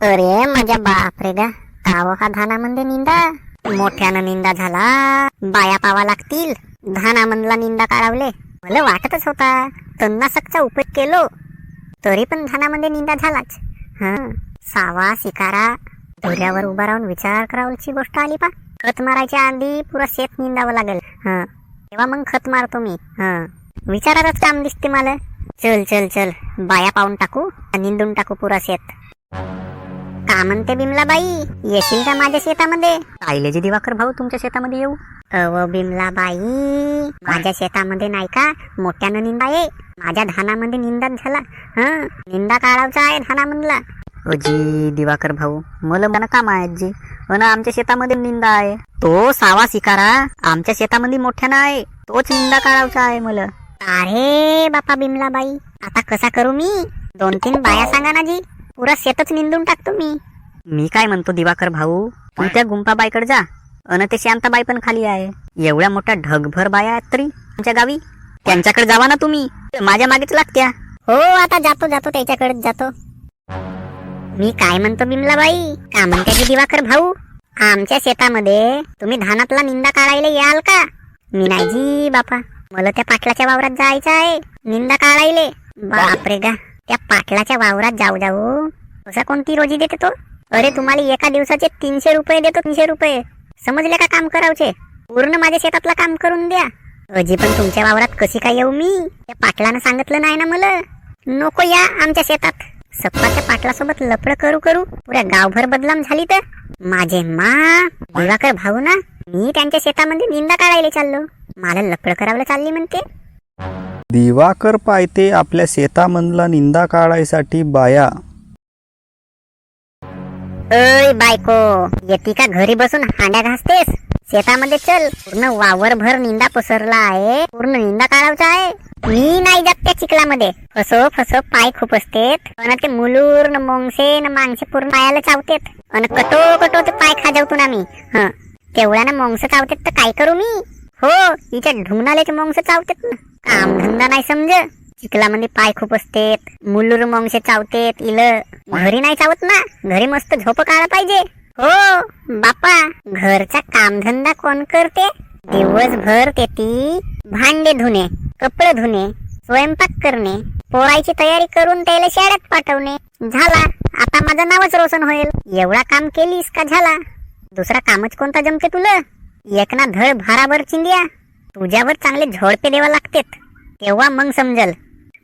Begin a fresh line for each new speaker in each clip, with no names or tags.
अरे माझ्या बाप रे गा, काव का धानामध्ये निंदा मोठ्यानं निंदा झाला. बाया पावा लागतील. धानामंदला निंदा काढावले. मला वाटतच होता तणनाशकचा उपयोग केलो तरी पण धानामध्ये निंदा झालाच. सावा शिकारा दोऱ्यावर उभा राहून विचार करावची गोष्ट आली पा. खत मारायच्या आधी पुरा शेत निंदावं लागेल. तेव्हा मग खत मारतो मी. विचारातच काम दिसते मला. चल चल चल बाया पाहून टाकू, निंदून टाकू पुरा शेत. का म्हणते बिमलाबाई, येशील का माझ्या शेतामध्ये?
आईलेजी दिवाकर भाऊ तुमच्या शेतामध्ये येऊ?
अव बिमलाबाई, माझ्या शेतामध्ये नाही का मोठ्यानं निंदा आहे. माझ्या धानामध्ये निंदाच झाला. निंदा काढायचा आहे धानामधला.
अजी दिवाकर भाऊ, मला मना काम आहे जी. आमच्या शेतामध्ये निंदा आहे. तो सावा शिकारा आमच्या शेतामध्ये मोठ्यानं आहे. तोच निंदा काढायचा आहे मला.
अरे बापा बिमलाबाई, आता कसा करू मी? 2-3 बाया सांगा ना जी, पुरा शेतच निंदून टाकतो मी.
मी काय म्हणतो दिवाकर भाऊ, तू त्या गुंपाबाईकडे जा. ते शांताबाई पण खाली आहे. एवढ्या मोठ्या ढगभर बाया आहेत तरी आमच्या गावी. त्यांच्याकडे जावा ना तुम्ही, माझ्या मागेच लागत्या.
हो आता जातो जातो त्याच्याकडेच जातो. मी काय म्हणतो बिमलाबाई, का म्हणते की दिवाकर भाऊ, आमच्या शेतामध्ये तुम्ही धानातला निंदा काढायला याल का? मी नाही जी बापा, मला त्या पाटलाच्या वावरात जायचं आहे निंदा काढायले. बापरे गा, त्या पाटलाच्या वावरात जाऊ जाऊ असं कोणती रोजी देते तो? अरे तुम्हाला एका दिवसाचे 300 रुपये देतो. 300 रुपये समजले का? काम करावचे पूर्ण माझ्या शेतातलं काम करून द्या. अजी पण तुमच्या वावरात कशी काय येऊ मी? त्या पाटलानं सांगितलं नाही ना मला, नको या आमच्या शेतात. सप्पाच्या पाटलासोबत लफडं करू करू पुऱ्या गावभर बदनाम झाली तर माझे दिवाकर भाऊ ना, मी त्यांच्या शेतामध्ये निंदा काढायला चाललो. मला लफडं करायला चालली म्हणते.
दिवाकर पायते आपल्या शेतामधला निंदा काढायसाठी बाया.
अय बायको, येती का घरी बसून हांड्या घासतेस? शेतामध्ये चल, पूर्ण वावरभर निंदा पसरला आहे. पूर्ण निंदा काढायचा आहे. मी नाही जात त्या चिखलामध्ये. फसो फसो पाय खूप असतेत आणि ते मुलूर न मोंगसे न मांगसे पूर्ण पायाला चावतेत आणि कटो कटो ते पाय खाजवतो ना मी. तेवढ्यानं मोंगस चावतेत तर काय करू मी? हो, हिच्या ढुंगणालेच मोंगस चावतेत ना. काम धंदा नाही समज. चिखलामध्ये पाय खूप असतेत, मुलूर मोंगसे चावतेत. इल घरी नाही चावत ना, घरी मस्त झोप काढा पाहिजे. हो बापा, घरचा कामधंदा कोण करते? दिवसभर तेती भांडे धुणे, कपडे धुणे, स्वयंपाक करणे, पोरायची तयारी करून त्याला शाळेत पाठवणे. झाला, आता माझं नावच रोशन होईल. एवढा काम केलीस का झाला? दुसरा कामच कोणता जमते तुला? एक ना धड भाराभर चिंदिया, तुझ्यावर चांगले झोडपे द्यावा लागतेत. तेव्हा मग समजल.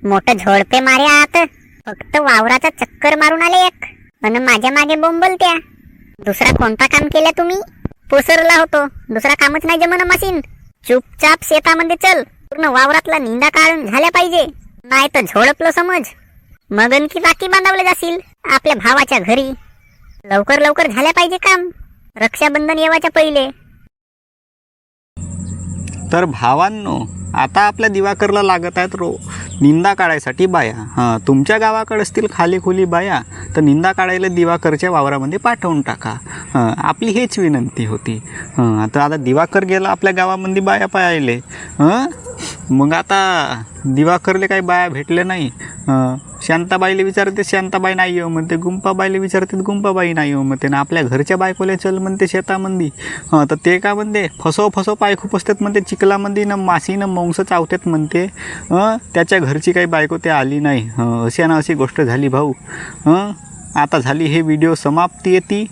मोठं झोडपे मारे आत, फक्त वावराचा चक्कर मारून आले एक आणि माझ्या मागे बोंबलत्या. दुसरा कोणता काम केला तुम्ही? पोसरला होतो, दुसरा कामच नाही जमन मशीन. चुपचाप शेतामध्ये चल, पूर्ण वावरातला निंदा काढून झाल्या पाहिजे. नाही तर झोडपलो समज, मग आणखी बाकी बांधावले जाशील आपल्या भावाच्या घरी. लवकर लवकर झाल्या पाहिजे काम, रक्षाबंधन येवाच्या पहिले.
तर भावांनो, आता आपल्या दिवाकरला लागत आहेत निंदा काढायसाठी बाया. तुमच्या गावाकडे असतील खाली खुली बाया, तर निंदा काढायला दिवाकरच्या वावरामध्ये पाठवून टाका. आपली हेच विनंती होती. आता दिवाकर गेला आपल्या गावामध्ये बाया पाहायले. मग आता दिवाकरले काही बाया भेटले नाही. शांताबाईला विचारते, शांताबाई नाही येऊ म्हणते. गुंपाबाईला विचारते, गुंपाबाई नाही येऊ म्हणते. ना आपल्या घरच्या बायकोला चल म्हणते शेतामध्ये. तर ते का म्हणते, फसो फसो पाय खूप असतात म्हणते चिखलामध्ये, न माशी न मोंगस चावतात म्हणते. त्याच्या घरची काही बायको ते आली नाही. अशी ना अशी गोष्ट झाली भाऊ. आता झाली हे व्हिडिओ समाप्ती येते.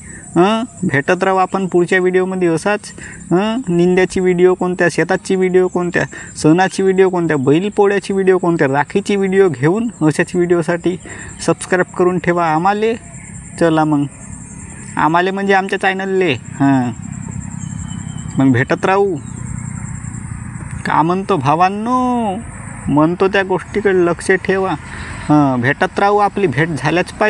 भेटत राहू आपण पुढच्या व्हिडिओमध्ये असाच. निंद्याची व्हिडिओ कोणत्या, शेताची व्हिडिओ कोणत्या, सणाची व्हिडिओ कोणत्या, बैलपोळ्याची व्हिडिओ कोणत्या, राखीची व्हिडिओ घेऊन अशाच व्हिडिओसाठी सबस्क्राईब करून ठेवा आम्हाले. चला मग, आम्हाले म्हणजे आमच्या चॅनलले. मग भेटत राहू. का म्हणतो भावांनो, म्हणतो त्या गोष्टीकडे लक्ष ठेवा. भेटत राहू, आपली भेट झाल्याच पाहिजे.